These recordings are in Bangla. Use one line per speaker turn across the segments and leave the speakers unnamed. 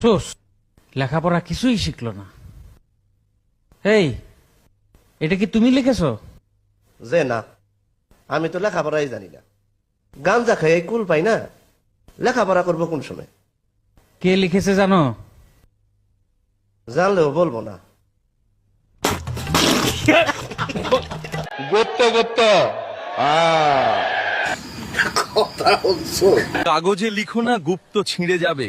সোস লেখাপড়া কিছুই শিখলো না। এই, এটা কি তুমি লিখেছো?
যে না, আমি তো লেখাপড়াই জানি না। গাঞ্জা খাই কুল পাই না, লেখাপড়া করবো কোন সময়?
কে লিখেছে জানো?
জানলেও বলবো না।
গুপ্ত গুপ্ত কাগজে লিখো না গুপ্ত ছিঁড়ে যাবে,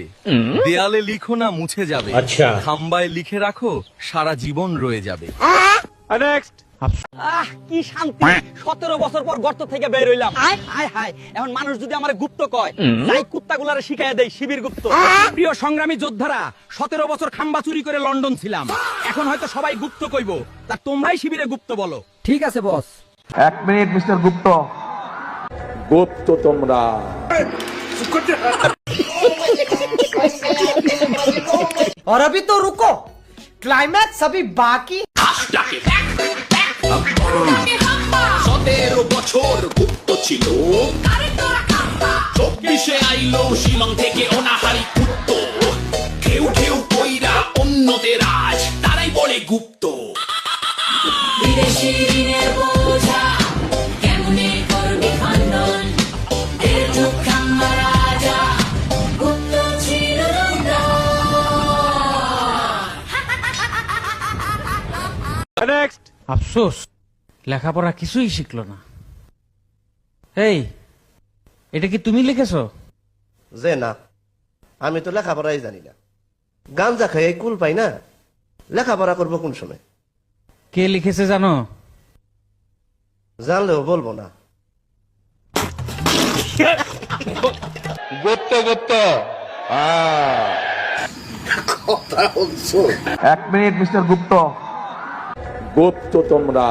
দেয়ালে লিখো না মুছে যাবে,
আচ্ছা।
খাম্বায় লিখে রাখো সারা জীবন রয়ে যাবে।
কি শান্তি! 17 বছর পর গর্ত থেকে বের হইলাম। হায় হায়, এখন মানুষ যদি আমার গুপ্ত কয়, তাই কুত্তাগুলারে শিখাইয়া দেই শিবির গুপ্ত। প্রিয় সংগ্রামী যোদ্ধারা, 17 বছর খাম্বা চুরি করে লন্ডন ছিলাম, এখন হয়তো সবাই গুপ্ত কইবো, তা তোমরাই শিবিরে গুপ্ত বলো। ঠিক আছে বস।
1 মিনিট মিস্টার গুপ্ত।
গুপ্ত তোমরা
और अभी तो रुको, क्लाइमैक्स अभी बाकी।
17 বছর গুপ্ত ছিল, 24-এ আইলো শিলং থেকে অনাহারি কুত্ত। কেউ কেউ কইরা অন্যদের আজ তারাই বলে গুপ্ত। বিদেশি ঋণের বোঝা কেমনে করবি খণ্ডন, এর যুগ খাম্বা রাজা গুপ্ত ছিল
আফসোস লেখাপড়া কিছুই শিখলো না। এই, এটা কি তুমি লিখেছো?
যে না, আমি তো লেখাপড়াই জানি না। গাঞ্জা খাই কুল পাই না, লেখাপড়া করবো কোন সময়?
কে লিখেছে জানো?
জানলেও বলবো না।
গুপ্ত গুপ্ত
1 মিনিট মিস্টার গুপ্ত।
গুপ্ত তোমরা